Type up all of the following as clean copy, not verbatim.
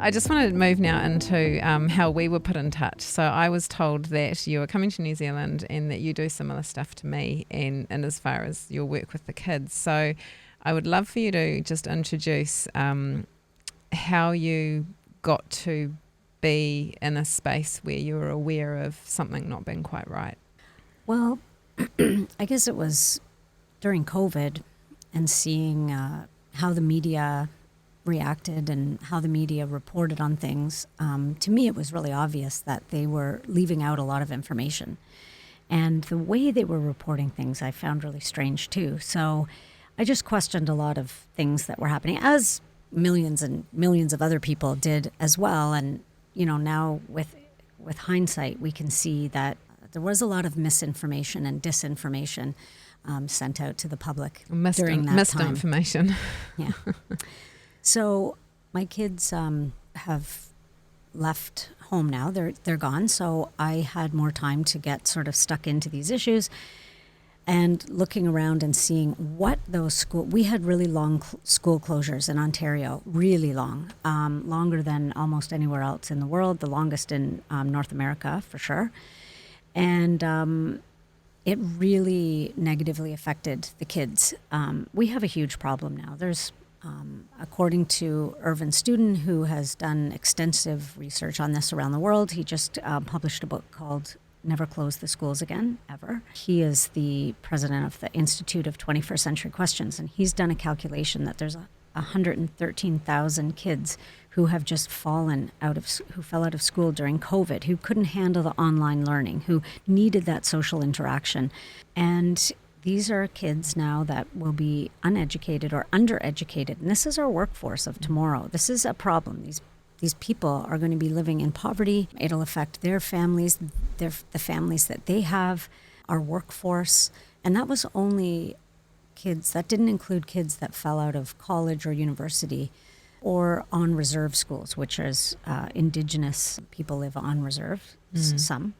I just want to move now into how we were put in touch. So I was told that you were coming to New Zealand and that you do similar stuff to me and as far as your work with the kids. So I would love for you to just introduce how you got to be in a space where you were aware of something not being quite right. Well, I guess it was during COVID and seeing how the media reacted and how the media reported on things. To me, it was really obvious that they were leaving out a lot of information. And the way they were reporting things I found really strange too. So I just questioned a lot of things that were happening, as millions and millions of other people did as well. And, you know, now with hindsight, we can see that there was a lot of misinformation and disinformation sent out to the public during that time. Misinformation. Yeah. So my kids have left home now. They're gone. So I had more time to get sort of stuck into these issues and looking around and seeing what those we had really long school closures in Ontario, really long, longer than almost anywhere else in the world, the longest in North America for sure. And it really negatively affected the kids. We have a huge problem now. There's according to Irvin Studin, who has done extensive research on this around the world, he just published a book called Never Close the Schools Again, Ever. He is the president of the Institute of 21st Century Questions, and he's done a calculation that there's 113,000 kids who have just who fell out of school during COVID, who couldn't handle the online learning, who needed that social interaction. And these are kids now that will be uneducated or undereducated. And this is our workforce of tomorrow. This is a problem. These people are going to be living in poverty. It'll affect their families, the families that they have, our workforce. And that was only kids. That didn't include kids that fell out of college or university or on reserve schools, which is Indigenous people live on reserve, some.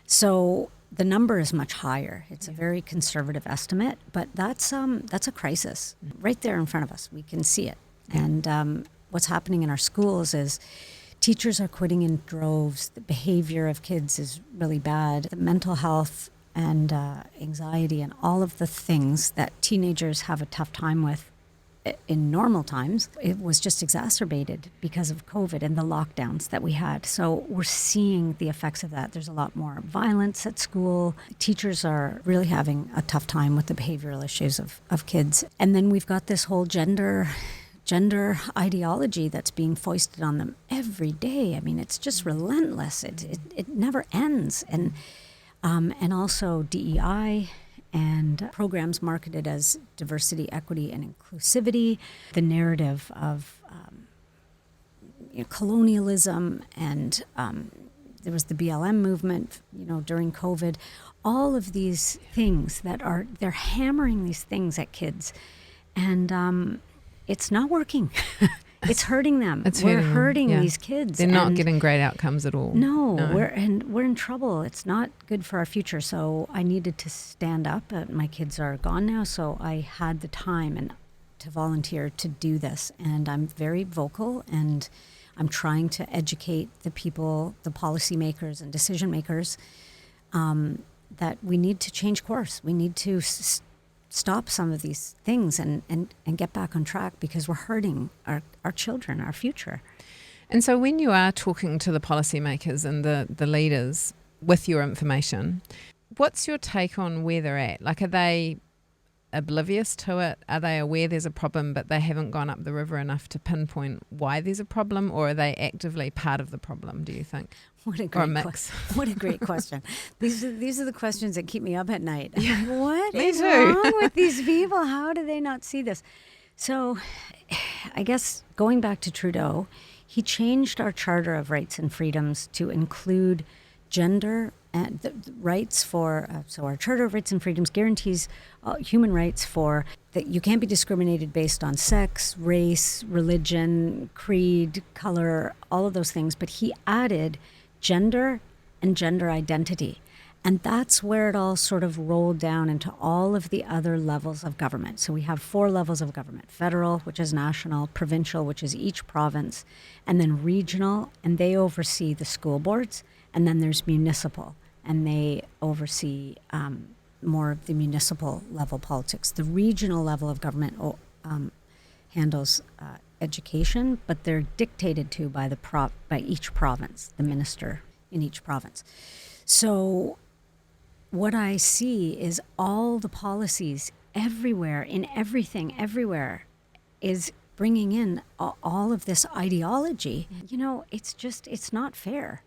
So the number is much higher. It's a very conservative estimate, but that's a crisis right there in front of us. We can see it. And what's happening in our schools is teachers are quitting in droves. The behavior of kids is really bad. The mental health and anxiety and all of the things that teenagers have a tough time with in normal times, it was just exacerbated because of COVID and the lockdowns that we had. So we're seeing the effects of that. There's a lot more violence at school. Teachers are really having a tough time with the behavioral issues of kids. And then we've got this whole gender ideology that's being foisted on them every day. I mean, it's just relentless. It never ends. And also DEI and programs marketed as diversity, equity, and inclusivity, the narrative of colonialism, and there was the BLM movement, during COVID. All of these things they're hammering these things at kids, and it's not working. It's hurting them. We're hurting these kids. They're not getting great outcomes at all. No. We're in trouble. It's not good for our future. So I needed to stand up. My kids are gone now, so I had the time to volunteer to do this. And I'm very vocal, and I'm trying to educate the people, the policymakers and decision makers, that we need to change course. We need to stop some of these things and get back on track, because we're hurting our children, our future. And so when you are talking to the policymakers and the leaders with your information, what's your take on where they're at? Like, are they oblivious to it? Are they aware there's a problem, but they haven't gone up the river enough to pinpoint why there's a problem? Or are they actively part of the problem, do you think? What a great question. These are the questions that keep me up at night. Yeah. What is wrong with these people? How do they not see this? So I guess going back to Trudeau, he changed our Charter of Rights and Freedoms to include gender and the rights for, so our Charter of Rights and Freedoms guarantees human rights for that you can't be discriminated based on sex, race, religion, creed, color, all of those things. But he added gender and gender identity. And that's where it all sort of rolled down into all of the other levels of government. So we have 4 levels of government: federal, which is national; provincial, which is each province; and then regional, and they oversee the school boards. And then there's municipal, and they oversee more of the municipal level politics. The regional level of government handles education, but they're dictated to by by each province, the minister in each province. So what I see is all the policies everywhere, in everything, everywhere, is bringing in all of this ideology. You know, it's not fair.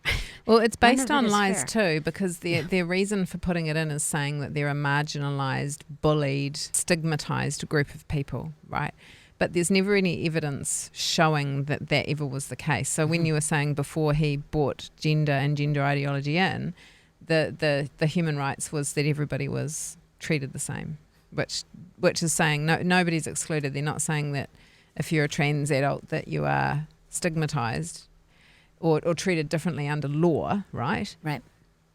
Well, it's None based of it on is lies fair. too, because their reason for putting it in is saying that they're a marginalised, bullied, stigmatised group of people, right? But there's never any evidence showing that that ever was the case. So when you were saying before he brought gender and gender ideology in, the human rights was that everybody was treated the same, which is saying nobody's excluded. They're not saying that if you're a trans adult that you are stigmatised or treated differently under law, right? Right.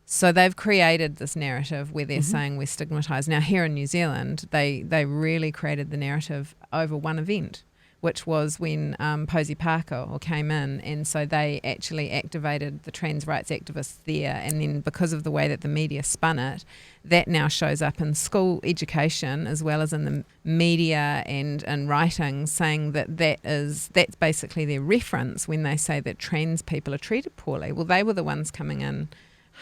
So they've created this narrative where they're saying we're stigmatised. Now here in New Zealand, they really created the narrative over one event, which was when Posey Parker came in, and so they actually activated the trans rights activists there, and then because of the way that the media spun it, that now shows up in school education as well as in the media and writing, saying that's basically their reference when they say that trans people are treated poorly. Well, they were the ones coming in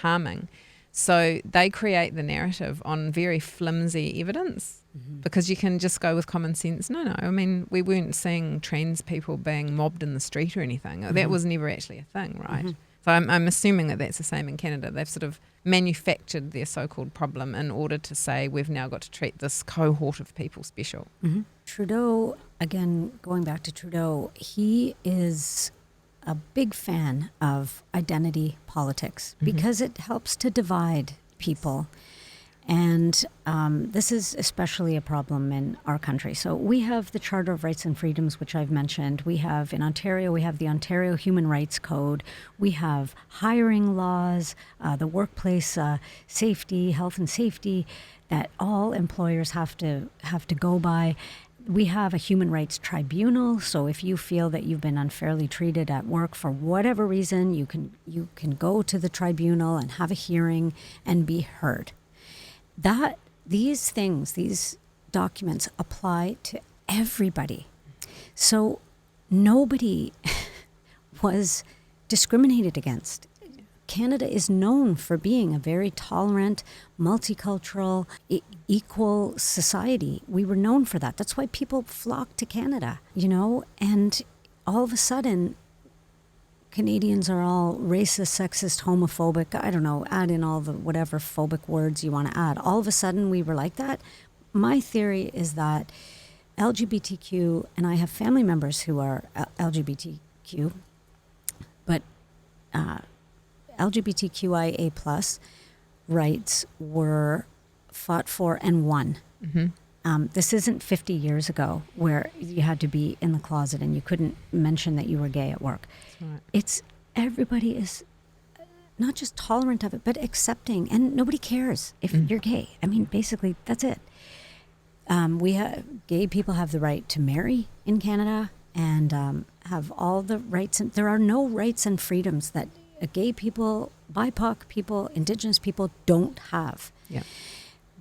harming. So they create the narrative on very flimsy evidence because you can just go with common sense. No, I mean, we weren't seeing trans people being mobbed in the street or anything. That was never actually a thing, right? So I'm assuming that that's the same in Canada. They've sort of manufactured their so-called problem in order to say we've now got to treat this cohort of people special. Trudeau, again, going back to Trudeau, he is a big fan of identity politics because it helps to divide people. And this is especially a problem in our country. So we have the Charter of Rights and Freedoms, which I've mentioned. We have in Ontario, we have the Ontario Human Rights Code. We have hiring laws, the workplace safety, health and safety that all employers have to go by. We have a human rights tribunal, so if you feel that you've been unfairly treated at work for whatever reason, you can go to the tribunal and have a hearing and be heard. These documents apply to everybody. So nobody was discriminated against. Canada is known for being a very tolerant, multicultural, equal society. We were known for that. That's why people flock to Canada, and all of a sudden, Canadians are all racist, sexist, homophobic. I don't know, add in all the whatever phobic words you want to add. All of a sudden, we were like that. My theory is that LGBTQ, and I have family members who are LGBTQ, but LGBTQIA plus rights were fought for and won. This isn't 50 years ago where you had to be in the closet and you couldn't mention that you were gay at work. Right. It's everybody is not just tolerant of it, but accepting, and nobody cares if you're gay. I mean, basically, that's it. Gay people have the right to marry in Canada and have all the rights. And there are no rights and freedoms that gay people, BIPOC people, Indigenous people don't have. Yeah.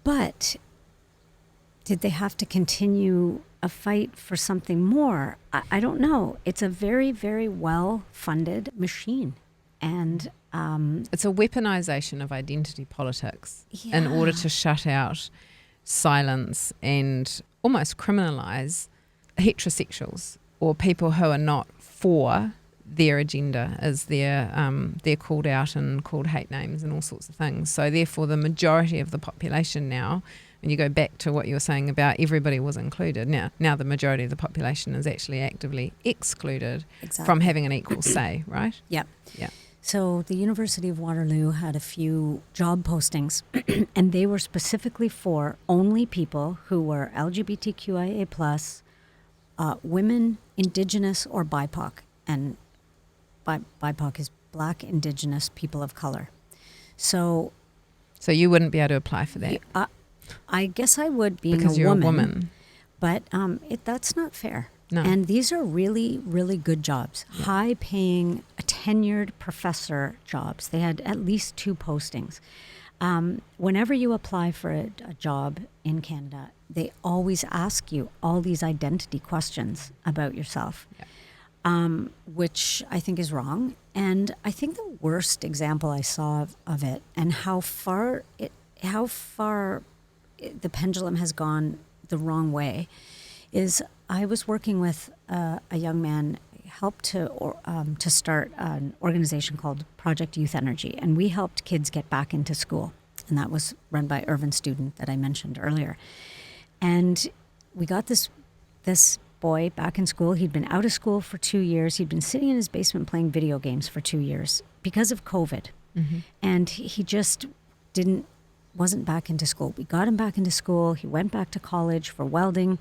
But did they have to continue a fight for something more? I don't know. It's a very, very well-funded machine. And it's a weaponization of identity politics in order to shut out, silence, and almost criminalize heterosexuals or people who are not for their agenda, as they're called out and called hate names and all sorts of things. So therefore the majority of the population now, when you go back to what you were saying about everybody was included, now the majority of the population is actually actively excluded from having an equal say, right? Yep. Yeah. So the University of Waterloo had a few job postings and they were specifically for only people who were LGBTQIA plus, women, Indigenous, or BIPOC. And BIPOC is Black, Indigenous, people of color. So So you wouldn't be able to apply for that? I guess I would, being because you're a woman. But that's not fair. No. And these are really, really good jobs, high-paying, tenured professor jobs. They had at least 2 postings. Whenever you apply for a job in Canada, they always ask you all these identity questions about yourself, which I think is wrong. And I think the worst example I saw of it, and how far the pendulum has gone the wrong way, is I was working with a young man, helped to start an organization called Project Youth Energy, and we helped kids get back into school, and that was run by Irvin Student that I mentioned earlier. And we got this boy back in school. He'd been out of school for 2 years. He'd been sitting in his basement playing video games for 2 years because of COVID, and he just wasn't back into school. We got him back into school. He went back to college for welding.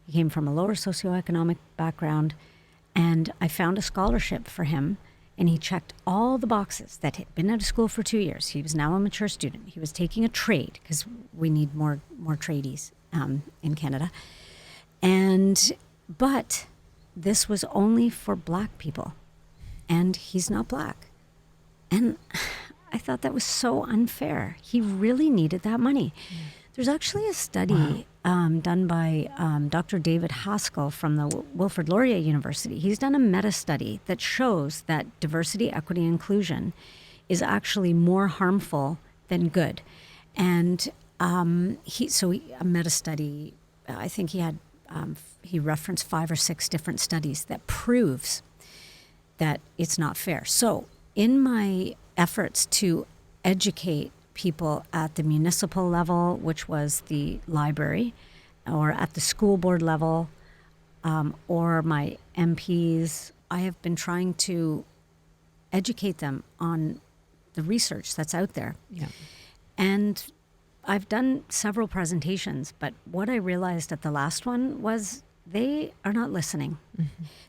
He came from a lower socioeconomic background, and I found a scholarship for him, and he checked all the boxes that had been out of school for 2 years. He was now a mature student. He was taking a trade, because we need more tradies in Canada. But this was only for Black people, and he's not Black. And I thought that was so unfair. He really needed that money. There's actually a study done by Dr. David Haskell from the Wilfrid Laurier University. He's done a meta-study that shows that diversity, equity, and inclusion is actually more harmful than good. And a meta-study, I think he referenced 5 or 6 different studies that proves that it's not fair. So in my efforts to educate people at the municipal level, which was the library, or at the school board level, or my MPs, I have been trying to educate them on the research that's out there. Yeah. And I've done several presentations, but what I realized at the last one was they are not listening.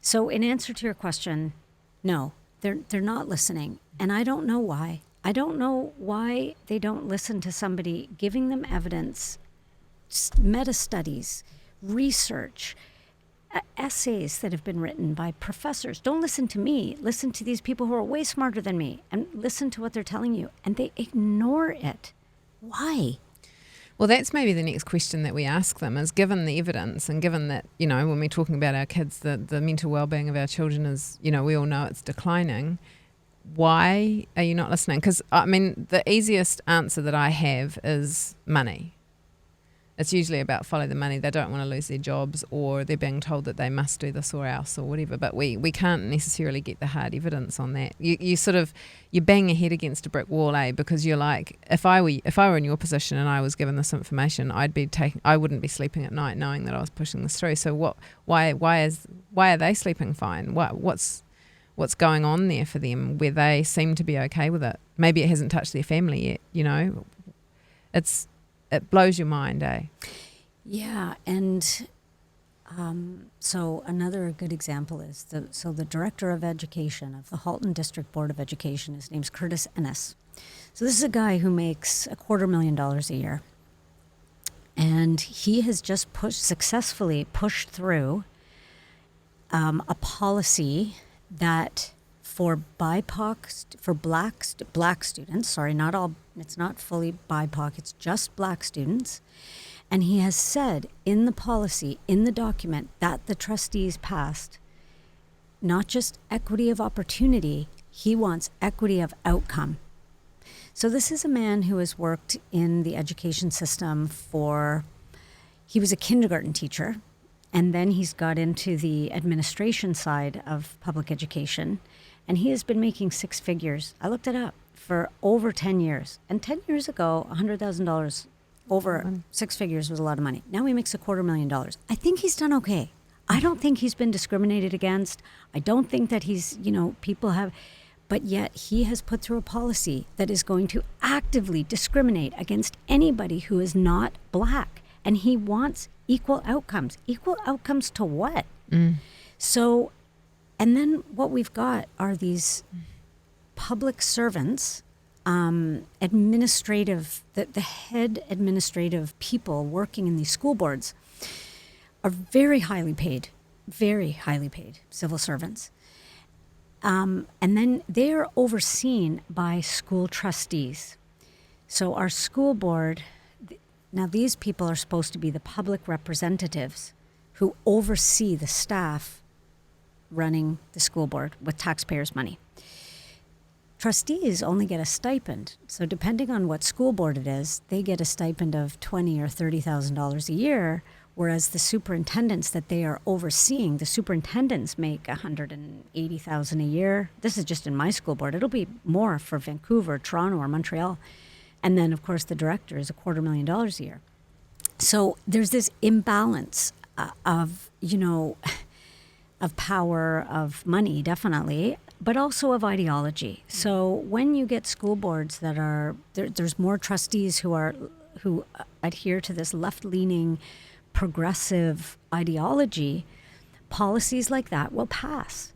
So in answer to your question, no, they're not listening. And I don't know why. I don't know why they don't listen to somebody giving them evidence, meta-studies, research, essays that have been written by professors. Don't listen to me. Listen to these people who are way smarter than me, and listen to what they're telling you. And they ignore it. Why? Well, that's maybe the next question that we ask them, is given the evidence and given that, when we're talking about our kids, the mental well-being of our children is, we all know it's declining. Why are you not listening? Because, the easiest answer that I have is money. It's usually about follow the money. They don't want to lose their jobs, or they're being told that they must do this or else or whatever. But we can't necessarily get the hard evidence on that. You bang your head against a brick wall, because you're like, if I were in your position and I was given this information, I wouldn't be sleeping at night knowing that I was pushing this through. So why are they sleeping fine? What's going on there for them where they seem to be okay with it? Maybe it hasn't touched their family yet. It blows your mind, eh? Yeah, and so another good example is the director of education of the Halton District Board of Education, his name's Curtis Ennis. So this is a guy who makes $250,000 a year, and he has just successfully pushed through a policy that for BIPOC, for black students, sorry, not all, it's not fully BIPOC, it's just black students. And he has said in the policy, in the document that the trustees passed, not just equity of opportunity, he wants equity of outcome. So this is a man who has worked in the education system he was a kindergarten teacher, and then he's got into the administration side of public education. And he has been making 6 figures. I looked it up for over 10 years. And 10 years ago, $100,000 over 6 figures was a lot of money. Now he makes $250,000. I think he's done okay. I don't think he's been discriminated against. I don't think that people have, but yet he has put through a policy that is going to actively discriminate against anybody who is not black. And he wants equal outcomes. Equal outcomes to what? So, and then what we've got are these public servants administrative, the head administrative people working in these school boards are very highly paid civil servants. And then they are overseen by school trustees. So our school board, now these people are supposed to be the public representatives who oversee the staff running the school board with taxpayers' money. Trustees only get a stipend. So depending on what school board it is, they get a stipend of $20,000 or $30,000 a year, whereas the superintendents that they are overseeing, the superintendents make $180,000 a year. This is just in my school board. It'll be more for Vancouver, Toronto, or Montreal. And then, of course, the director is $250,000 a year. So there's this imbalance of power, of money, definitely, but also of ideology. So when you get school boards that are, there's more trustees who adhere to this left-leaning, progressive ideology, policies like that will pass.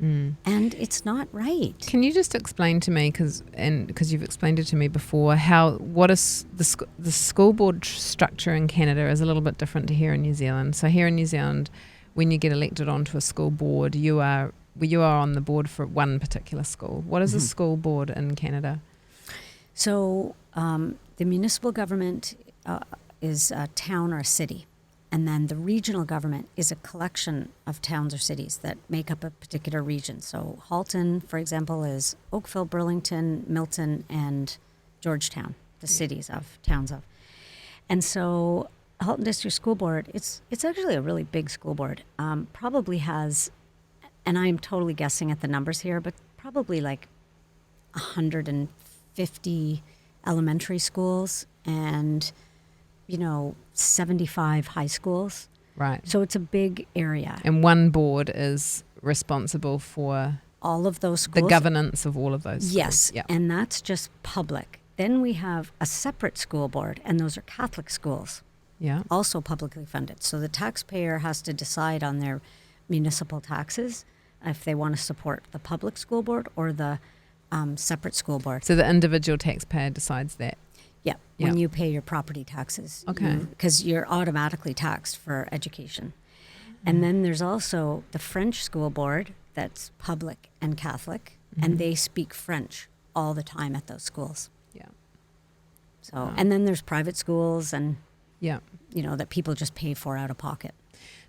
And it's not right. Can you just explain to me, because you've explained it to me before, what is the school board structure in Canada is a little bit different to here in New Zealand. So here in New Zealand, when you get elected onto a school board, you are on the board for one particular school. What is a school board in Canada? So the municipal government is a town or a city. And then the regional government is a collection of towns or cities that make up a particular region. So Halton, for example, is Oakville, Burlington, Milton, and Georgetown, the cities of, towns of. And so Halton District School Board, it's actually a really big school board. Probably has, and I'm totally guessing at the numbers here, but probably like 150 elementary schools and 75 high schools. Right. So it's a big area. And one board is responsible for all of those schools. The governance of all of those schools. Yes. Yep. And that's just public. Then we have a separate school board, and those are Catholic schools. Yeah. Also publicly funded. So the taxpayer has to decide on their municipal taxes if they want to support the public school board or the separate school board. So the individual taxpayer decides that. Yeah, when you pay your property taxes. Okay. Because you're automatically taxed for education. And then there's also the French school board that's public and Catholic, and they speak French all the time at those schools. Yeah. So, and then there's private schools and, yeah, that people just pay for out of pocket.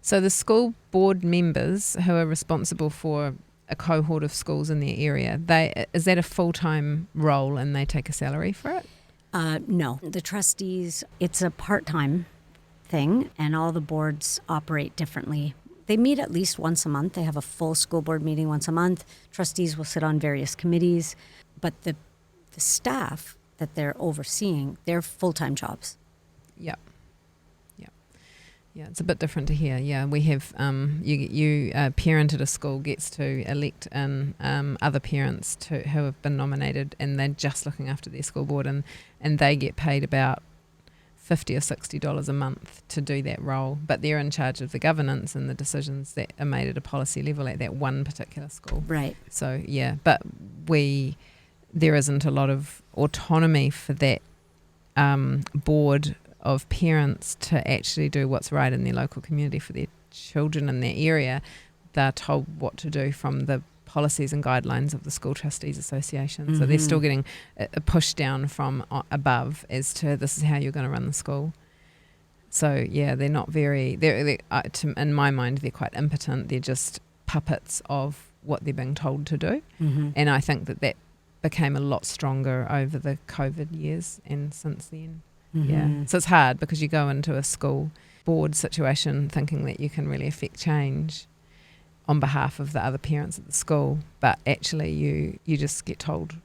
So the school board members who are responsible for a cohort of schools in their area, is that a full-time role and they take a salary for it? No. The trustees, it's a part-time thing, and all the boards operate differently. They meet at least once a month. They have a full school board meeting once a month. Trustees will sit on various committees, but the staff that they're overseeing, they're full-time jobs. Yep. Yeah, it's a bit different to here. Yeah, we have a parent at a school gets to elect in other parents who have been nominated, and they're just looking after their school board, and they get paid about $50 or $60 a month to do that role, but they're in charge of the governance and the decisions that are made at a policy level at that one particular school. Right. So yeah, but there isn't a lot of autonomy for that board of parents to actually do what's right in their local community for their children in their area. They're told what to do from the policies and guidelines of the School Trustees Association. So they're still getting a push down from above as to this is how you're going to run the school. So yeah, they're not very, in my mind, they're quite impotent. They're just puppets of what they're being told to do. And I think that became a lot stronger over the COVID years and since then. Yeah, so it's hard because you go into a school board situation thinking that you can really affect change on behalf of the other parents at the school, but actually you just get told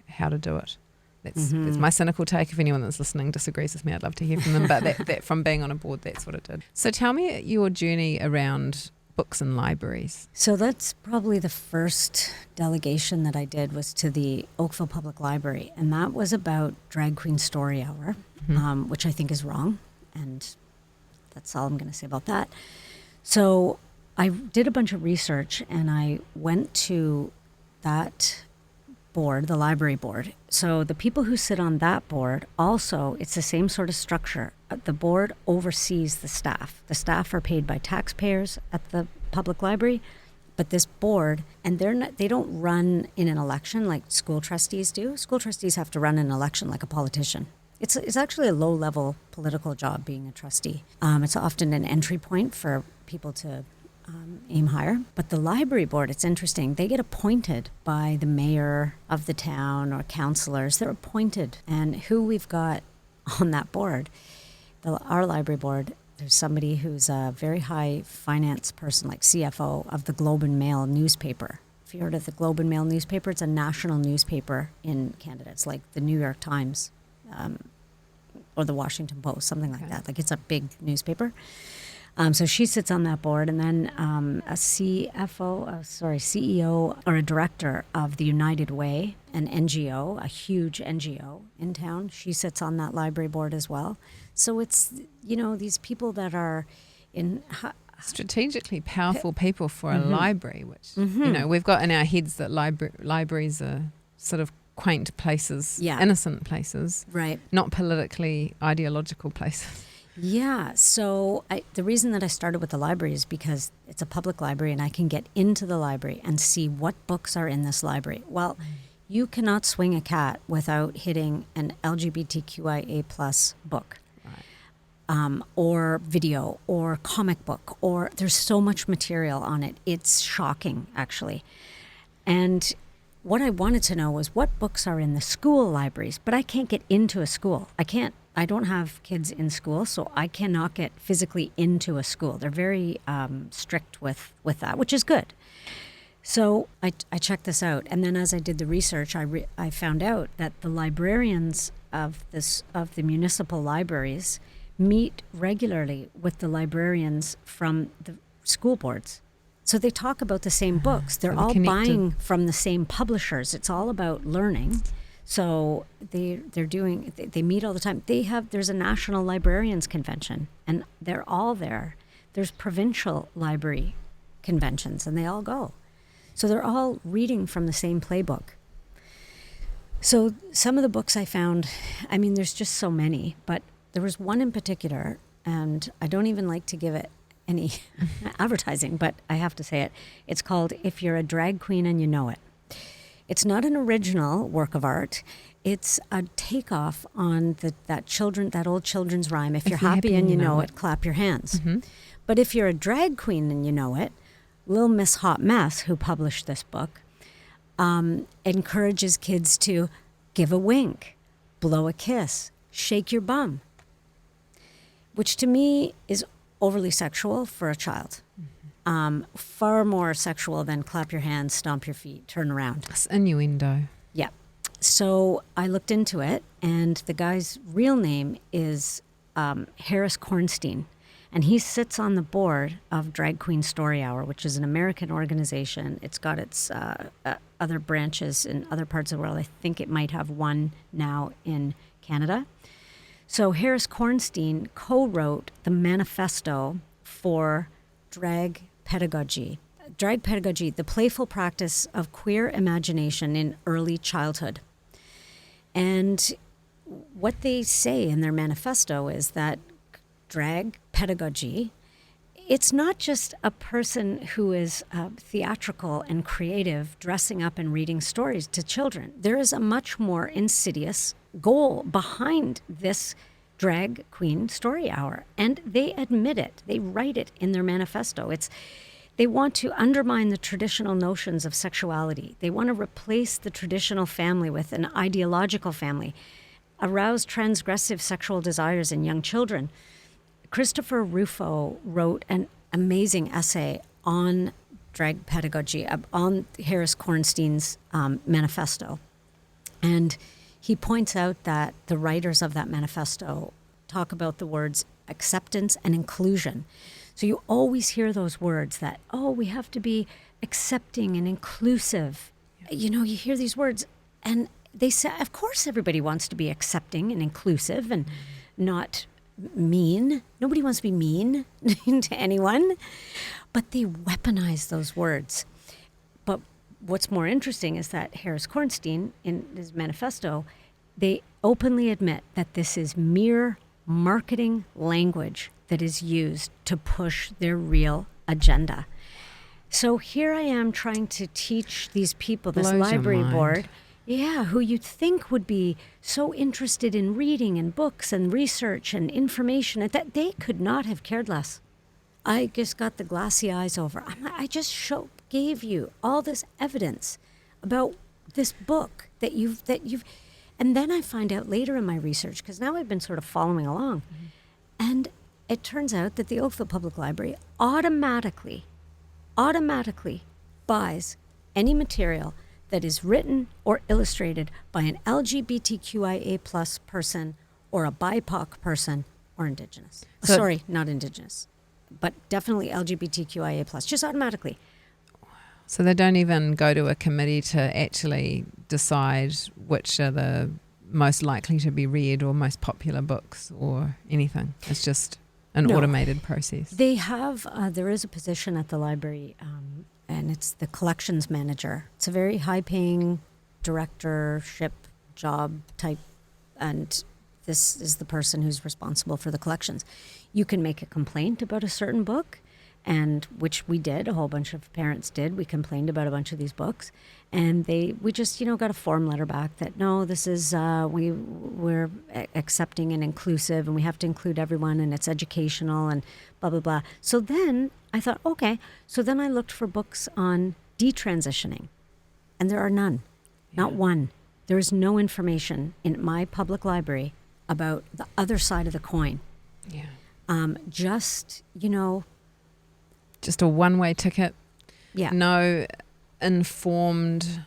how to do it. That's my cynical take. If anyone that's listening disagrees with me, I'd love to hear from them, but that from being on a board, that's what it did. So tell me your journey around books and libraries. So that's probably the first delegation that I did was to the Oakville Public Library, and that was about Drag Queen Story Hour. Which I think is wrong, and that's all I'm going to say about that. So I did a bunch of research, and I went to that board, the library board. So the people who sit on that board also, it's the same sort of structure. The board oversees the staff. The staff are paid by taxpayers at the public library, but this board, and they don't run in an election like school trustees do. School trustees have to run an election like a politician. It's actually a low-level political job being a trustee. It's often an entry point for people to aim higher. But the library board, it's interesting. They get appointed by the mayor of the town or councillors. They're appointed. And who we've got on that board, our library board, there's somebody who's a very high finance person, like CFO of the Globe and Mail newspaper. If you heard of the Globe and Mail newspaper, it's a national newspaper in Canada. It's like the New York Times or the Washington Post, something like that. Like it's a big newspaper. So she sits on that board, and then a CEO or a director of the United Way, an NGO, a huge NGO in town. She sits on that library board as well. So it's, these people that are in... strategically powerful people for a library, which, we've got in our heads that libraries are sort of quaint places, innocent places, right? Not politically ideological places. Yeah, so the reason that I started with the library is because it's a public library and I can get into the library and see what books are in this library. Well, you cannot swing a cat without hitting an LGBTQIA+ book. Or video or comic book, or there's so much material on it. It's shocking, actually. And what I wanted to know was what books are in the school libraries, but I can't get into a school. I don't have kids in school, so I cannot get physically into a school. They're very strict with that, which is good. So I checked this out, and then as I did the research, I found out that the librarians of the municipal libraries meet regularly with the librarians from the school boards. So they talk about the same books. They're all buying from the same publishers. It's all about learning. So they meet all the time. There's a national librarians convention, and they're all there. There's provincial library conventions, and they all go. So they're all reading from the same playbook. So some of the books I found, there's just so many, but there was one in particular, and I don't even like to give it any advertising, but I have to say it. It's called If You're a Drag Queen and You Know It. It's not an original work of art. It's a takeoff on that old children's rhyme, if you're happy and you know it, clap your hands. Mm-hmm. But if you're a drag queen and you know it, Lil Miss Hot Mess, who published this book, encourages kids to give a wink, blow a kiss, shake your bum, which to me is overly sexual for a child. Far more sexual than clap your hands, stomp your feet, turn around. It's innuendo. Yeah. So I looked into it, and the guy's real name is Harris Kornstein, and he sits on the board of Drag Queen Story Hour, which is an American organization. It's got its other branches in other parts of the world. I think it might have one now in Canada. So Harris Kornstein co-wrote the manifesto for drag pedagogy. Drag pedagogy, the playful practice of queer imagination in early childhood. And what they say in their manifesto is that drag pedagogy, it's not just a person who is theatrical and creative dressing up and reading stories to children. There is a much more insidious goal behind this drag queen story hour, and they admit it. They write it in their manifesto. They want to undermine the traditional notions of sexuality. They want to replace the traditional family with an ideological family, arouse transgressive sexual desires in young children. Christopher Rufo wrote an amazing essay on drag pedagogy, on Harris Kornstein's manifesto. And he points out that the writers of that manifesto talk about the words acceptance and inclusion. So you always hear those words that, we have to be accepting and inclusive. You hear these words, and they say, of course everybody wants to be accepting and inclusive and not mean. Nobody wants to be mean to anyone, but they weaponize those words. But what's more interesting is that Harris Kornstein, in his manifesto, they openly admit that this is mere marketing language that is used to push their real agenda. So here I am trying to teach these people, this library board, who you'd think would be so interested in reading and books and research and information, that they could not have cared less. I just got the glassy eyes over. I just gave you all this evidence about this book that you've, and then I find out later in my research, because now I've been sort of following along, and it turns out that the Oakville Public Library automatically buys any material that is written or illustrated by an LGBTQIA plus person or a BIPOC person or Indigenous. So, sorry, not Indigenous, but definitely LGBTQIA plus, just automatically. So they don't even go to a committee to actually decide which are the most likely to be read or most popular books or anything. It's just an automated process. They have, there is a position at the library, and it's the collections manager. It's a very high-paying directorship job type, and this is the person who's responsible for the collections. You can make a complaint about a certain book, and which we did, a whole bunch of parents did. We complained about a bunch of these books, and we just, got a form letter back that, no, this is, we're accepting and inclusive, and we have to include everyone, and it's educational, and blah, blah, blah. So then I thought, okay. So then I looked for books on detransitioning, and there are none, not one. There is no information in my public library about the other side of the coin. Yeah. Just a one-way ticket. Yeah. No informed,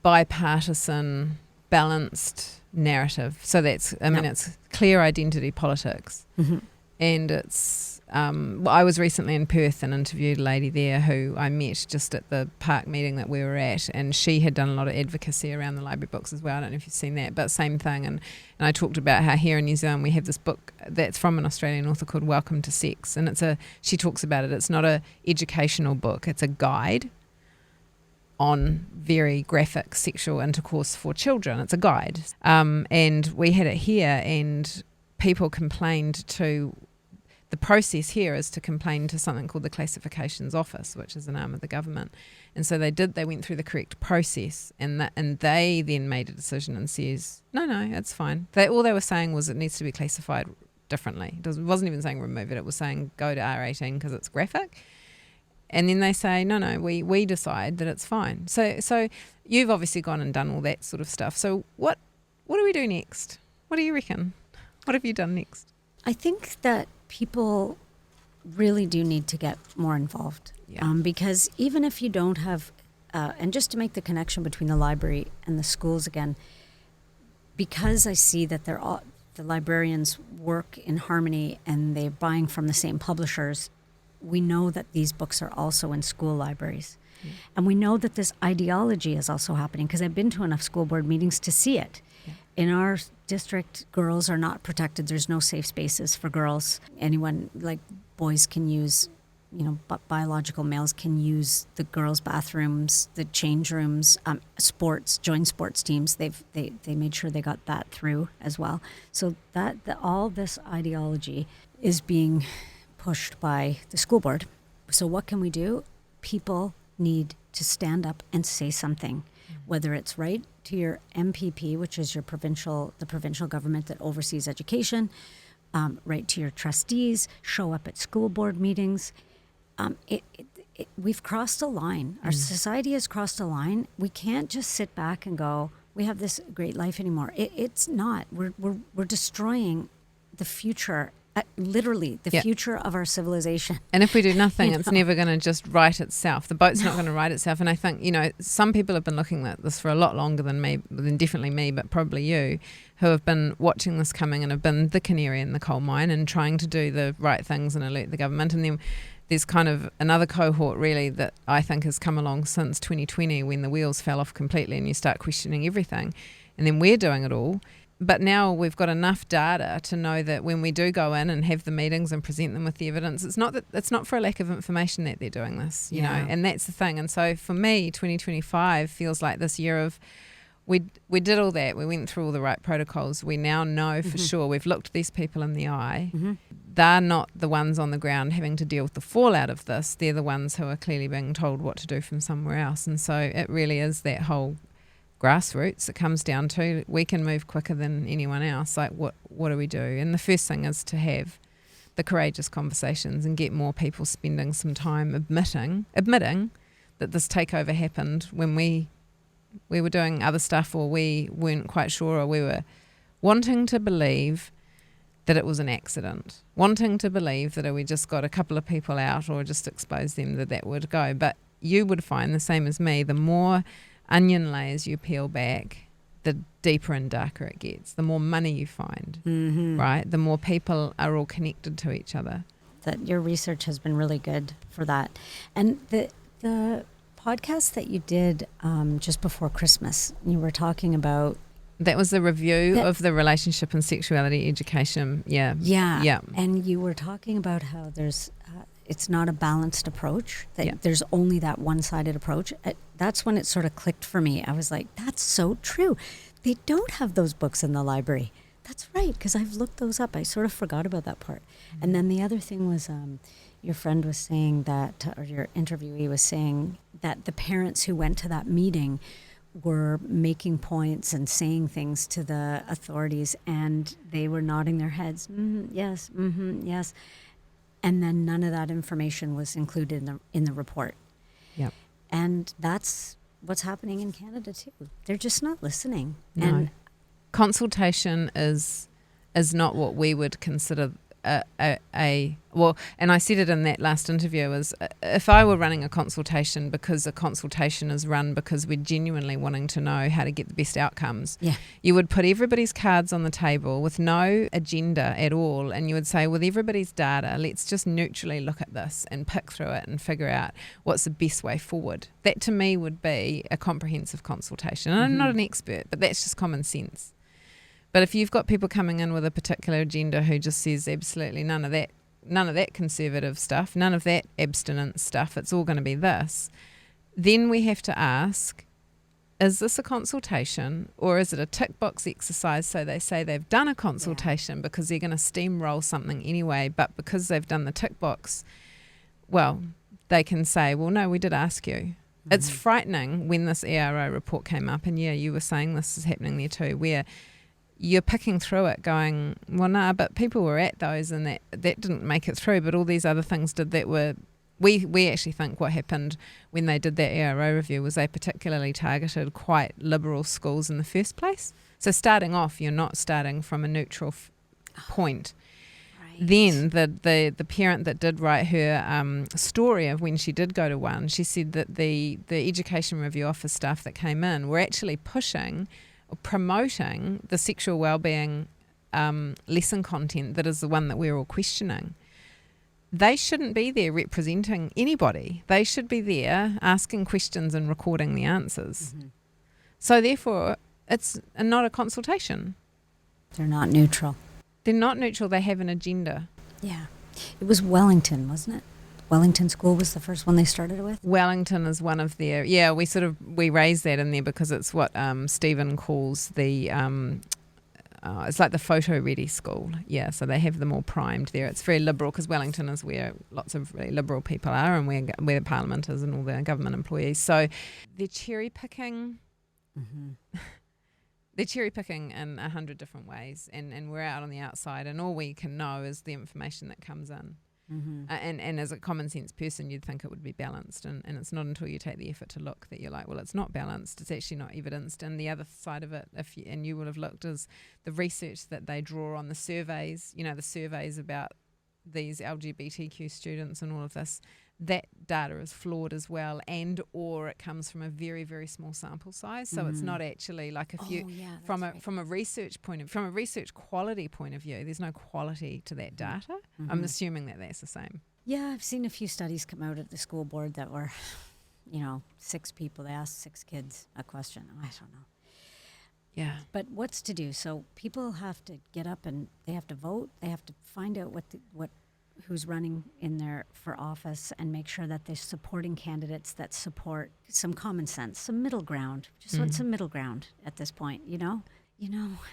bipartisan, balanced narrative. So that's, it's clear identity politics. Mm-hmm. And it's, I was recently in Perth and interviewed a lady there who I met just at the park meeting that we were at, and she had done a lot of advocacy around the library books as well. I don't know if you've seen that, but same thing. And I talked about how here in New Zealand we have this book that's from an Australian author called Welcome to Sex, and she talks about it. It's not a educational book, it's a guide on very graphic sexual intercourse for children. It's a guide. And we had it here, and people complained to, the process here is to complain to something called the Classifications Office, which is an arm of the government. And so they went through the correct process, and they then made a decision and says, no, it's fine. All they were saying was it needs to be classified differently. It wasn't even saying remove it. It was saying go to R18 because it's graphic. And then they say, no, we decide that it's fine. So you've obviously gone and done all that sort of stuff. So what do we do next? What do you reckon? What have you done next? I think that people really do need to get more involved. Yeah. Because even if you don't have, and just to make the connection between the library and the schools again, because I see that the librarians work in harmony and they're buying from the same publishers, we know that these books are also in school libraries. Mm. And we know that this ideology is also happening, because I've been to enough school board meetings to see it. Yeah. In our district, girls are not protected. There's no safe spaces for girls. Anyone, like boys can use, but biological males can use the girls' bathrooms, the change rooms, join sports teams. They made sure they got that through as well. So all this ideology is being pushed by the school board. So what can we do? People need to stand up and say something, whether it's right to your MPP, which is the provincial government that oversees education, right to your trustees, show up at school board meetings. We've crossed a line. Our society has crossed a line. We can't just sit back and go, we have this great life anymore. It's not. We're destroying the future. Literally, the future of our civilization. And if we do nothing, it's never going to just right itself. The boat's not going to right itself. And I think, some people have been looking at this for a lot longer than definitely me, but probably you, who have been watching this coming and have been the canary in the coal mine and trying to do the right things and alert the government. And then there's kind of another cohort really that I think has come along since 2020, when the wheels fell off completely and you start questioning everything. And then we're doing it all. But now we've got enough data to know that when we do go in and have the meetings and present them with the evidence, it's not for a lack of information that they're doing this, you know, and that's the thing. And so for me, 2025 feels like this year of we did all that. We went through all the right protocols. We now know for sure. We've looked these people in the eye. They're not the ones on the ground having to deal with the fallout of this. They're the ones who are clearly being told what to do from somewhere else. And so it really is that whole grassroots. It comes down to we can move quicker than anyone else. Like what do we do? And the first thing is to have the courageous conversations and get more people spending some time admitting that this takeover happened when we were doing other stuff, or we weren't quite sure, or we were wanting to believe that it was an accident, wanting to believe that we just got a couple of people out or just exposed them, that would go. But you would find, the same as me, the more onion layers you peel back, the deeper and darker it gets, the more money you find, right? The more people are all connected to each other. That your research has been really good for that. And the podcast that you did just before Christmas, you were talking about... That was the review of the relationship and sexuality education. Yeah. And you were talking about how there's... it's not a balanced approach, that there's only that one-sided approach. That's when it sort of clicked for me. I was like, that's so true. They don't have those books in the library. That's right, because I've looked those up. I sort of forgot about that part. And then the other thing was your friend was saying that, or your interviewee was saying that the parents who went to that meeting were making points and saying things to the authorities, and they were nodding their heads, yes, yes. And then none of that information was included in the report. Yep. And that's what's happening in Canada too. They're just not listening. No. And consultation is not what we would consider well, and I said it in that last interview, is if I were running a consultation, because a consultation is run because we're genuinely wanting to know how to get the best outcomes, you would put everybody's cards on the table with no agenda at all, and you would say, with everybody's data, let's just neutrally look at this and pick through it and figure out what's the best way forward. That to me would be a comprehensive consultation. And I'm not an expert, but that's just common sense. But if you've got people coming in with a particular agenda who just says absolutely none of that conservative stuff, none of that abstinence stuff, it's all going to be this, then we have to ask, is this a consultation, or is it a tick box exercise? So they say they've done a consultation because they're going to steamroll something anyway, but because they've done the tick box, well, they can say, well, no, we did ask you. It's frightening when this ERO report came up, and you were saying this is happening there too, where you're picking through it going, well, nah, but people were at those and that didn't make it through, but all these other things did that were... We actually think what happened when they did that ERO review was they particularly targeted quite liberal schools in the first place. So starting off, you're not starting from a neutral point. Right. Then the parent that did write her story of when she did go to one, she said that the Education Review Office staff that came in were actually pushing... promoting the sexual wellbeing lesson content that is the one that we're all questioning. They shouldn't be there representing anybody. They should be there asking questions and recording the answers. So therefore, it's not a consultation. They're not neutral. They're not neutral. They have an agenda. Yeah. It was Wellington, wasn't it? Wellington School was the first one they started with? Wellington is one of their... Yeah, we raise that in there because it's what Stephen calls the... it's like the photo-ready school. Yeah, so they have them all primed there. It's very liberal because Wellington is where lots of really liberal people are and where the Parliament is and all the government employees. So they're cherry-picking... They're cherry-picking in 100 different ways, and we're out on the outside, and all we can know is the information that comes in. And as a common sense person, you'd think it would be balanced, and it's not until you take the effort to look that you're like, well, it's not balanced, it's actually not evidenced. And the other side of it, and you would have looked, is the research that they draw on the surveys, the surveys about these LGBTQ students and all of this. That data is flawed as well, and or it comes from a very, very small sample size. So it's not actually like from a research from a research quality point of view, there's no quality to that data. I'm assuming that that's the same. Yeah, I've seen a few studies come out at the school board that were, 6 people. They asked 6 kids a question. I don't know. Yeah. But what's to do? So people have to get up and they have to vote. They have to find out who's running in there for office and make sure that they're supporting candidates that support some common sense, some middle ground. Just want some middle ground at this point, you know?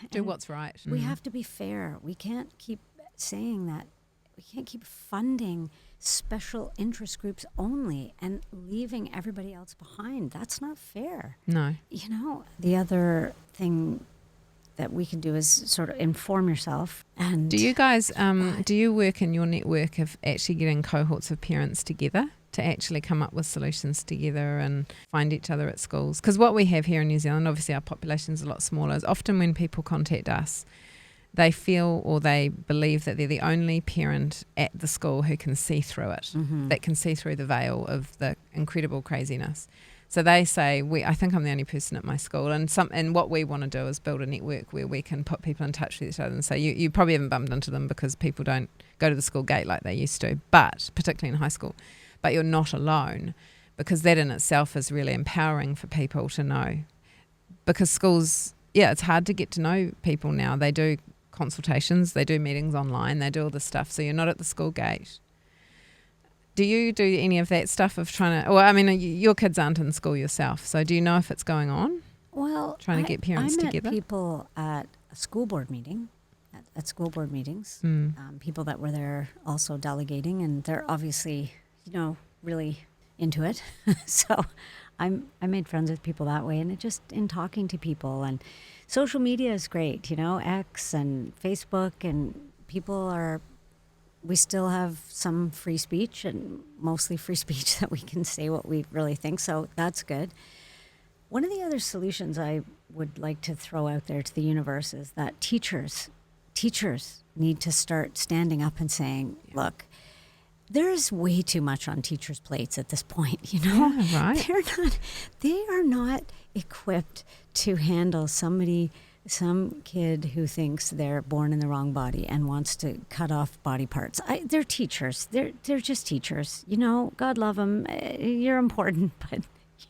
Do what's right. We have to be fair. We can't keep saying that. We can't keep funding special interest groups only and leaving everybody else behind. That's not fair. No. The other thing that we can do is sort of inform yourself. And do you guys, do you work in your network of actually getting cohorts of parents together to actually come up with solutions together and find each other at schools? Because what we have here in New Zealand, obviously our population is a lot smaller, is often when people contact us, they feel or they believe that they're the only parent at the school who can see through it, that can see through the veil of the incredible craziness. So they say, I think I'm the only person at my school. And what we want to do is build a network where we can put people in touch with each other and say, you probably haven't bumped into them because people don't go to the school gate like they used to, but particularly in high school. But you're not alone, because that in itself is really empowering for people to know. Because schools, it's hard to get to know people now. They do consultations, they do meetings online, they do all this stuff. So you're not at the school gate. Do you do any of that stuff of trying to, well, I mean, your kids aren't in school yourself, so do you know if it's going on? Well, trying to get parents together? I met people at a school board meeting, at school board meetings, people that were there also delegating, and they're obviously, really into it. So I made friends with people that way, and it just in talking to people, and social media is great, X and Facebook, and we still have some free speech, and mostly free speech that we can say what we really think. So that's good. One of the other solutions I would like to throw out there to the universe is that teachers need to start standing up and saying, look, there is way too much on teachers' plates at this point, Yeah, right. They are not equipped to handle some kid who thinks they're born in the wrong body and wants to cut off body parts. They're teachers. They're just teachers. God love them. You're important, but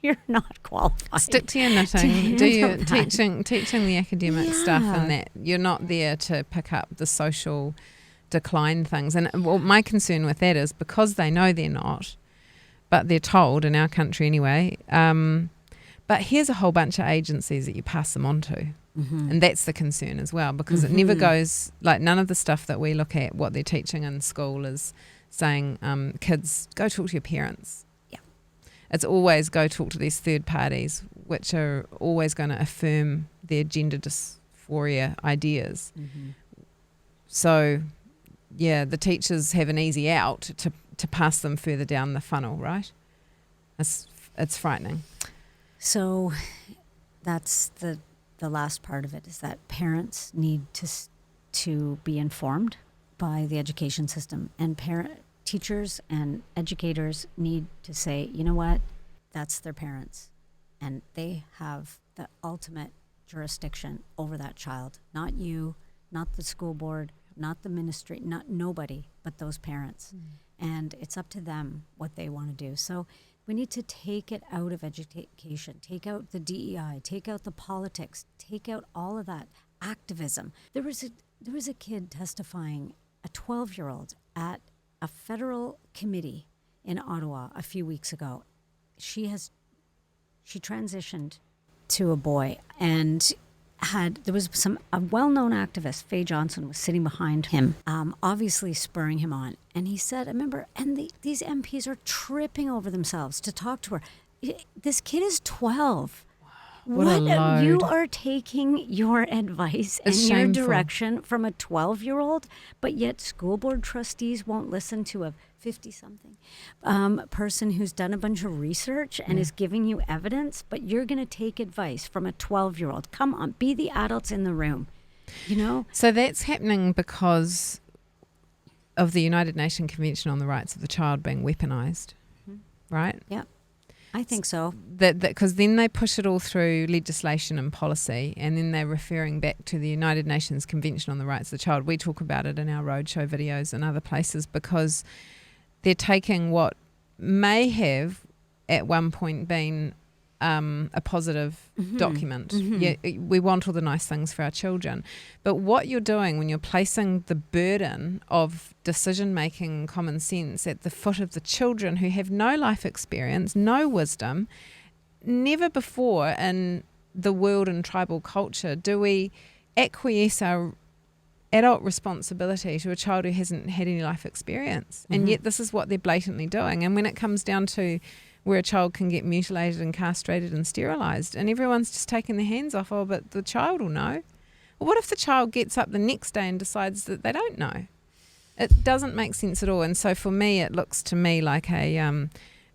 you're not qualified. Stick to your knitting. Do your teaching the academic stuff, and that you're not there to pick up the social decline things. And my concern with that is because they know they're not, but they're told in our country anyway. But here's a whole bunch of agencies that you pass them on to. And that's the concern as well, because it never goes, like none of the stuff that we look at, what they're teaching in school is saying, kids, go talk to your parents. Yeah. It's always go talk to these third parties, which are always going to affirm their gender dysphoria ideas. So, the teachers have an easy out to pass them further down the funnel, right? It's frightening. So that's the last part of it, is that parents need to be informed by the education system, and teachers and educators need to say, you know what, that's their parents, and they have the ultimate jurisdiction over that child, not you, not the school board, not the ministry, not nobody, but those parents. And it's up to them what they want to do. So we need to take it out of education, take out the DEI, take out the politics, take out all of that activism. There was a kid testifying, a 12-year-old, at a federal committee in Ottawa a few weeks ago. She transitioned to a boy, and there was a well-known activist, Faye Johnson, was sitting behind him, obviously spurring him on. And he said, I remember, and these MPs are tripping over themselves to talk to her. This kid is 12. What a load. You are taking your advice and It's your shameful. direction from a 12-year-old, but yet school board trustees won't listen to a 50-something person who's done a bunch of research and is giving you evidence, but you're going to take advice from a 12-year-old. Come on, be the adults in the room, So that's happening because of the United Nations Convention on the Rights of the Child being weaponized, right? Yeah. I think so. Because then they push it all through legislation and policy, and then they're referring back to the United Nations Convention on the Rights of the Child. We talk about it in our roadshow videos and other places, because they're taking what may have at one point been a positive document. Yeah, we want all the nice things for our children. But what you're doing when you're placing the burden of decision-making, common sense at the foot of the children who have no life experience, no wisdom, never before in the world and tribal culture do we acquiesce our adult responsibility to a child who hasn't had any life experience. And yet this is what they're blatantly doing. And when it comes down to where a child can get mutilated and castrated and sterilised, and everyone's just taking their hands off, oh, but the child will know. Well, what if the child gets up the next day and decides that they don't know? It doesn't make sense at all. And so for me, it looks to me like a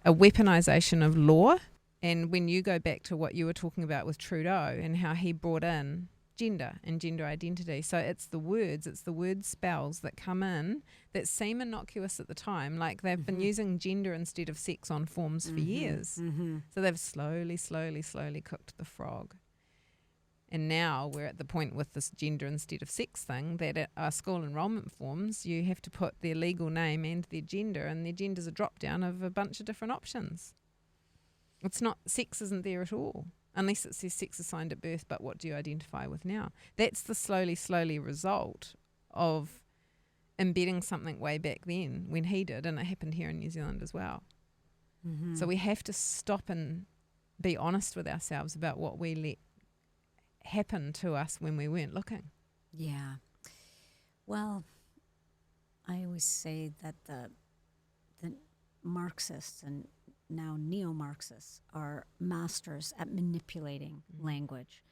weaponisation of law. And when you go back to what you were talking about with Trudeau and how he brought in gender and gender identity. So it's the word spells that come in that seem innocuous at the time. Like they've been using gender instead of sex on forms for years. So they've slowly cooked the frog. And now we're at the point with this gender instead of sex thing that at our school enrolment forms, you have to put their legal name and their gender, and their gender's a drop down of a bunch of different options. It's not, sex isn't there at all. Unless it says sex assigned at birth, but what do you identify with now? That's the slowly result of embedding something way back then when he did, and it happened here in New Zealand as well. So we have to stop and be honest with ourselves about what we let happen to us when we weren't looking. Yeah. Well, I always say that the Marxists and now neo-Marxists are masters at manipulating language.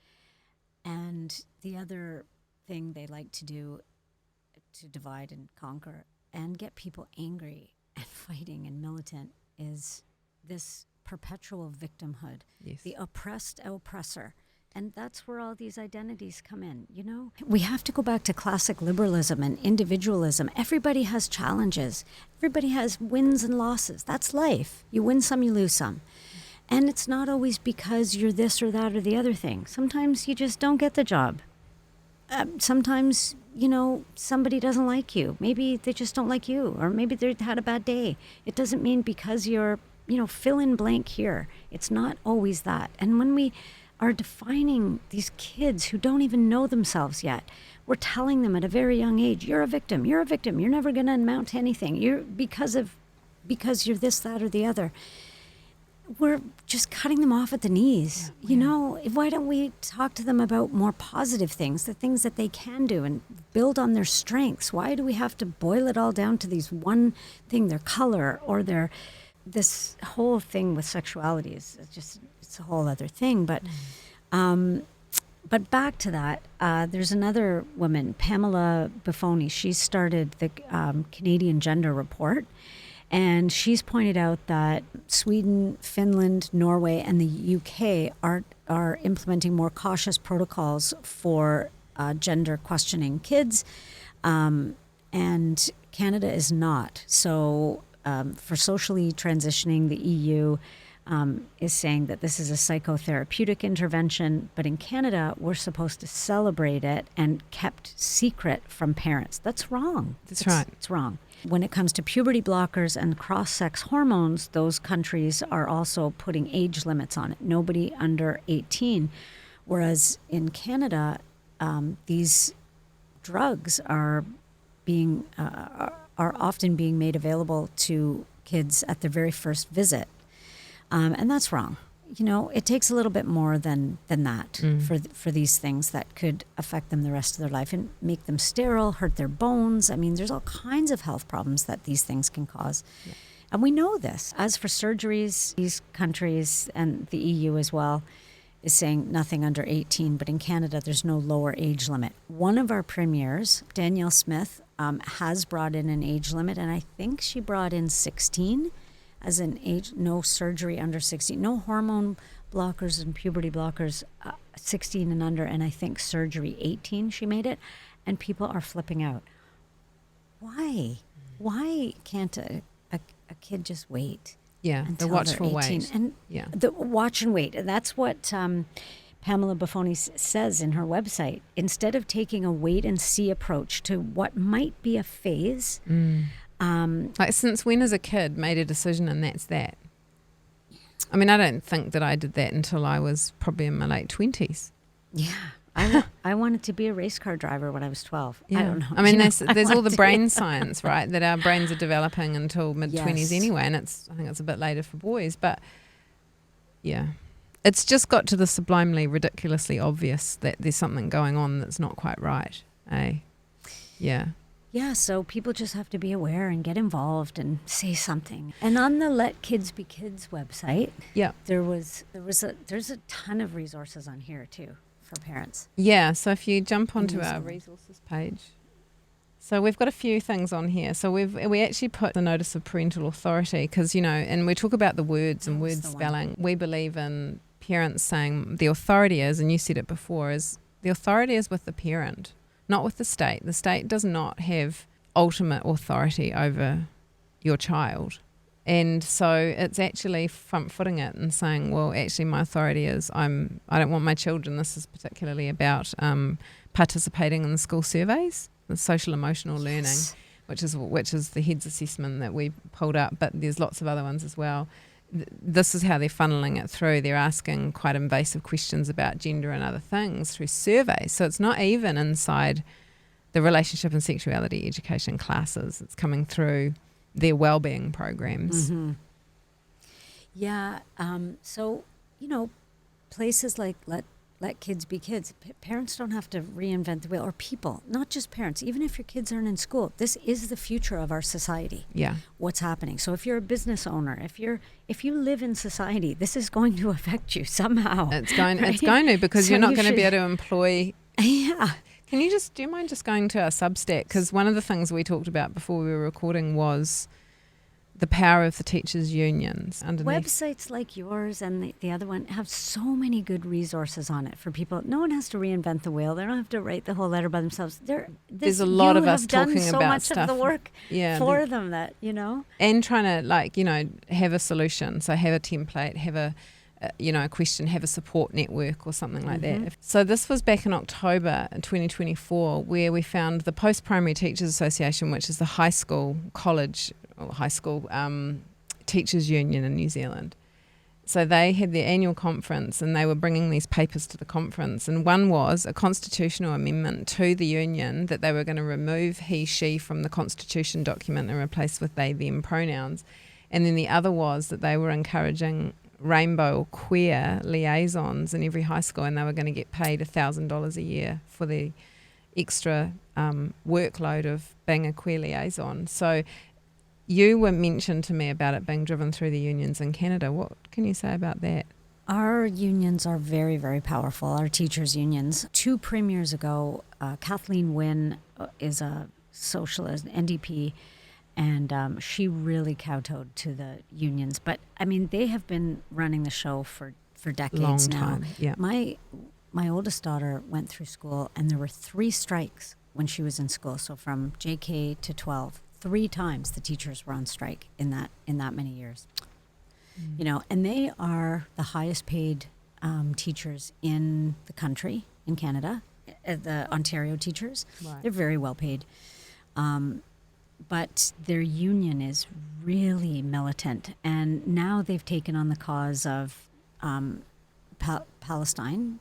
And the other thing they like to do to divide and conquer and get people angry and fighting and militant is this perpetual victimhood, the oppressed oppressor. And that's where all these identities come in, you know? We have to go back to classic liberalism and individualism. Everybody has challenges. Everybody has wins and losses. That's life. You win some, you lose some. And it's not always because you're this or that or the other thing. Sometimes you just don't get the job. Sometimes, you know, somebody doesn't like you. Maybe they just don't like you, or maybe they had a bad day. It doesn't mean because you're, you know, fill in blank here. It's not always that. And when we are defining these kids who don't even know themselves yet, we're telling them at a very young age, you're a victim, you're never going to amount to anything. You're because you're this, that, or the other. We're just cutting them off at the knees. Yeah, you know, why don't we talk to them about more positive things, the things that they can do, and build on their strengths? Why do we have to boil it all down to these one thing, their color or this whole thing with sexuality is just, it's a whole other thing. But back to that, there's another woman, Pamela Buffoni. She started the Canadian Gender Report, and she's pointed out that Sweden, Finland, Norway, and the UK are implementing more cautious protocols for gender questioning kids, and Canada is not. So for socially transitioning, the EU is saying that this is a psychotherapeutic intervention, but in Canada, we're supposed to celebrate it and kept secret from parents. That's wrong. That's right. It's wrong. When it comes to puberty blockers and cross-sex hormones, those countries are also putting age limits on it. Nobody under 18. Whereas in Canada, these drugs are often being made available to kids at their very first visit. And that's wrong. You know, it takes a little bit more than that for these things that could affect them the rest of their life and make them sterile, hurt their bones. I mean, there's all kinds of health problems that these things can cause. Yeah. And we know this. As for surgeries, these countries and the EU as well is saying nothing under 18, but in Canada, there's no lower age limit. One of our premiers, Danielle Smith, has brought in an age limit, and I think she brought in 16 as an age, no surgery under 16, no hormone blockers and puberty blockers, 16 and under, and I think surgery 18 she made it, and people are flipping out. Why? Why can't a kid just wait? Yeah, the watchful wait. And the watch and wait. And that's what Pamela Buffoni says in her website. Instead of taking a wait and see approach to what might be a phase. Like, since when has a kid made a decision and that's that? I mean, I don't think that I did that until I was probably in my late 20s. Yeah. I wanted to be a race car driver when I was 12. Yeah. I don't know. I mean, You know, there's all the wanted brain science, right, that our brains are developing until mid-20s Yes. anyway, and I think it's a bit later for boys. But, yeah, it's just got to the sublimely, ridiculously obvious that there's something going on that's not quite right, eh? Yeah. Yeah, so people just have to be aware and get involved and say something. And on the Let Kids Be Kids website, Yeah. there's a ton of resources on here too for parents. Yeah, so if you jump onto New our Zealand. resources page. So we've got a few things on here. So we actually put the notice of parental authority because, you know, and we talk about the words and word spelling. We believe in parents saying the authority is, and you said it before, is the authority is with the parent, not with the state. The state does not have ultimate authority over your child. And so it's actually front-footing it and saying, well, actually my authority is I don't want my children, this is particularly about participating in the school surveys, the social emotional learning, which is the heads assessment that we pulled up, but there's lots of other ones as well. This is how they're funneling it through. They're asking quite invasive questions about gender and other things through surveys. So it's not even inside the relationship and sexuality education classes. It's coming through their wellbeing programs. Mm-hmm. Yeah. So, you know, places like Let Kids Be Kids. Parents don't have to reinvent the wheel, or people, not just parents. Even if your kids aren't in school, this is the future of our society. Yeah. What's happening? So if you're a business owner, if you live in society, this is going to affect you somehow. It's going right? to because So you're not you going to be should- able to employ. Yeah. Do you mind just going to our Substack? Because one of the things we talked about before we were recording was the power of the teachers' unions underneath. Websites like yours and the other one have so many good resources on it for people. No one has to reinvent the wheel. They don't have to write the whole letter by themselves. There's a lot of us have done talking so about much stuff. of the work Yeah, for them that, you know. and trying to have a solution. So have a template, have a question, have a support network or something like that. So this was back in October 2024 where we found the Post-Primary Teachers Association, which is the high school teachers union in New Zealand. So they had their annual conference and they were bringing these papers to the conference, and one was a constitutional amendment to the union that they were going to remove he, she from the constitution document and replace with they, them pronouns. And then the other was that they were encouraging rainbow or queer liaisons in every high school, and they were going to get paid $1,000 a year for the extra workload of being a queer liaison. So you were mentioned to me about it being driven through the unions in Canada. What can you say about that? Our unions are very, very powerful, our teachers' unions. 2 premiers ago, Kathleen Wynne is a socialist, NDP, and she really kowtowed to the unions. But, I mean, they have been running the show for decades Long now. time, yeah. My oldest daughter went through school, and there were 3 strikes when she was in school. So from JK to 12, 3 times the teachers were on strike in that many years. You know, and they are the highest paid teachers in the country, in Canada, the Ontario teachers. Right. They're very well paid. But their union is really militant. And now they've taken on the cause of Palestine.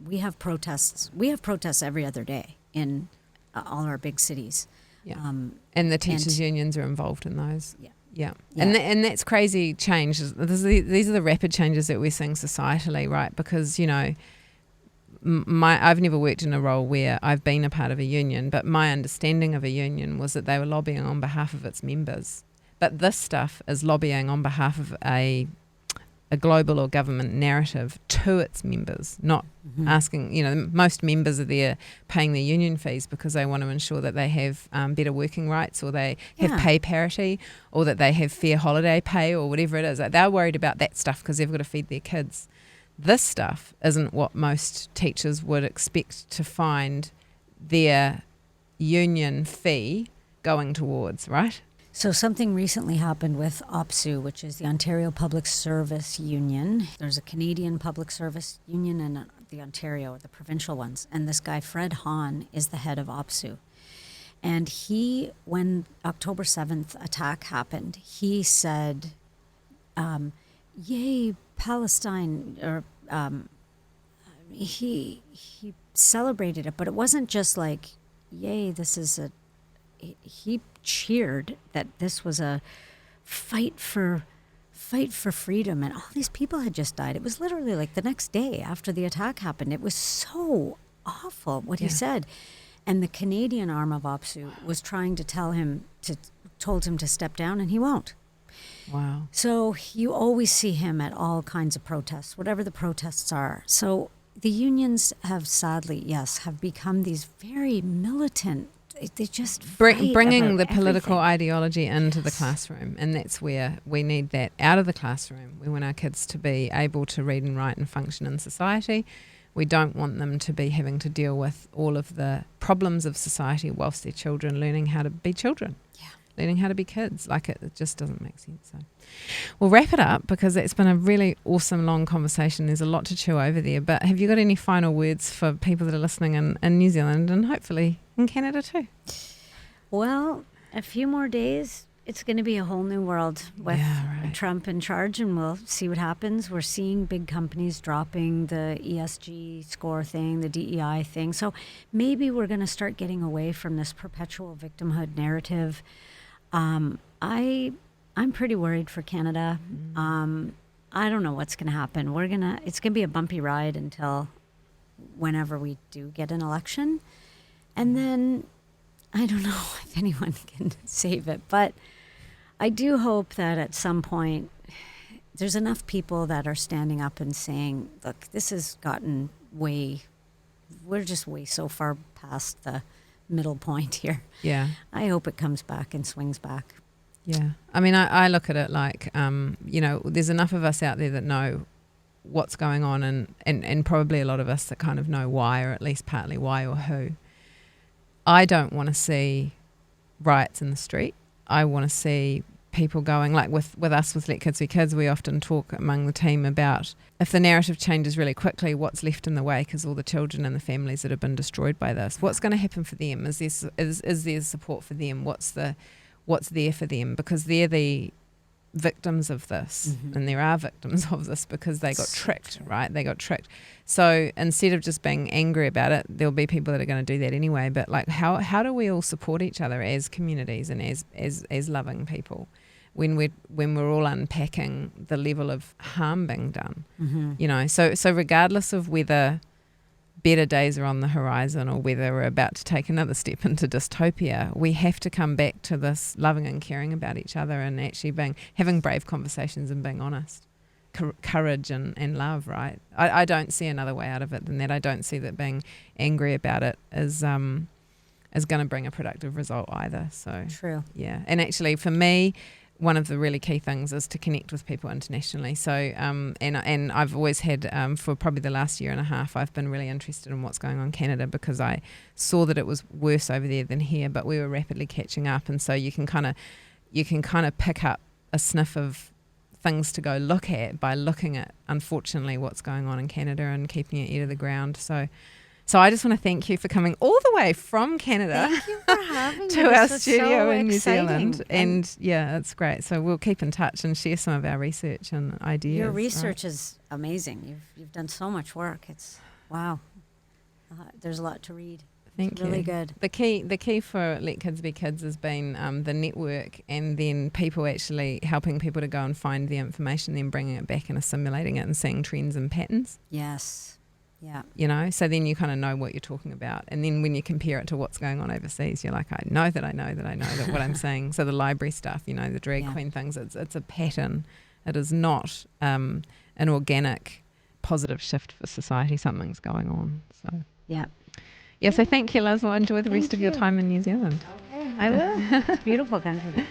We have protests. We have protests every other day in all our big cities. Yeah. And the teachers' unions are involved in those. Yeah. Yeah. Yeah. And that's crazy change. These are the rapid changes that we're seeing societally, right? Because, you know, I've never worked in a role where I've been a part of a union, but my understanding of a union was that they were lobbying on behalf of its members. But this stuff is lobbying on behalf of a global or government narrative to its members, not asking, you know, most members are there paying their union fees because they want to ensure that they have better working rights, or they have pay parity, or that they have fair holiday pay, or whatever it is. Like, they're worried about that stuff because they've got to feed their kids. This stuff isn't what most teachers would expect to find their union fee going towards, right? So something recently happened with OPSU, which is the Ontario Public Service Union. There's a Canadian Public Service Union and the Ontario, the provincial ones. And this guy, Fred Hahn, is the head of OPSU. And when October 7th attack happened, he said, yay, Palestine, or he celebrated it, but it wasn't just like, yay, this is a, he cheered that this was a fight for freedom, and all these people had just died. It was literally like the next day after the attack happened. It was so awful what he said. And the Canadian arm of OPSU was trying to told him to step down, and he won't. Wow. So you always see him at all kinds of protests, whatever the protests are. So the unions have sadly, have become these very militant. They just bringing the political everything. ideology into the classroom, and that's where we need that out of the classroom. We want our kids to be able to read and write and function in society. We don't want them to be having to deal with all of the problems of society whilst they're children, learning how to be children. Learning how to be kids. Like, it just doesn't make sense. So we'll wrap it up, because it's been a really awesome long conversation. There's a lot to chew over there. But have you got any final words for people that are listening in New Zealand and hopefully in Canada too? Well, a few more days, it's going to be a whole new world with Trump in charge, and we'll see what happens. We're seeing big companies dropping the ESG score thing, the DEI thing. So maybe we're going to start getting away from this perpetual victimhood narrative. I'm pretty worried for Canada. I don't know what's going to happen. It's going to be a bumpy ride until whenever we do get an election. And then I don't know if anyone can save it, but I do hope that at some point there's enough people that are standing up and saying, look, this has gotten we're just way so far past the middle point here. Yeah. I hope it comes back and swings back. Yeah. I mean, I look at it like, there's enough of us out there that know what's going on, and probably a lot of us that kind of know why, or at least partly why or who. I don't want to see riots in the street. I want to see people going, like with us with Let Kids Be Kids, we often talk among the team about if the narrative changes really quickly, what's left in the wake is all the children and the families that have been destroyed by this. What's going to happen for them? Is there support for them? What's there for them? Because they're the victims of this, and there are victims of this because they got tricked, right? They got tricked. So instead of just being angry about it, there'll be people that are going to do that anyway. But like, how do we all support each other as communities and as loving people when we're all unpacking the level of harm being done? So regardless of whether better days are on the horizon or whether we're about to take another step into dystopia, we have to come back to this loving and caring about each other, and actually having brave conversations and being honest. Courage and love, right? I don't see another way out of it than that. I don't see that being angry about it is going to bring a productive result either. So true. Yeah. And actually for me, one of the really key things is to connect with people internationally. So, and I've always had, for probably the last year and a half, I've been really interested in what's going on in Canada, because I saw that it was worse over there than here, but we were rapidly catching up. And so you can kind of pick up a sniff of things to go look at by looking at, unfortunately, what's going on in Canada and keeping your ear to the ground. So I just want to thank you for coming all the way from Canada Thank you for having to me. our This studio so in New exciting. Zealand. And yeah, it's great. So we'll keep in touch and share some of our research and ideas. Your research is amazing. You've done so much work. It's wow. There's a lot to read. Thank you. Really good. The key for Let Kids Be Kids has been the network, and then people actually helping people to go and find the information, then bringing it back and assimilating it and seeing trends and patterns. Yes. Yeah. So then you kind of know what you're talking about. And then when you compare it to what's going on overseas, you're like, I know that what I'm saying. So the library stuff, the drag queen things, it's a pattern. It is not an organic positive shift for society. Something's going on. So yeah. Yeah, so thank you, Liz. I'll enjoy the rest of your time in New Zealand. Okay, I will. It's beautiful country.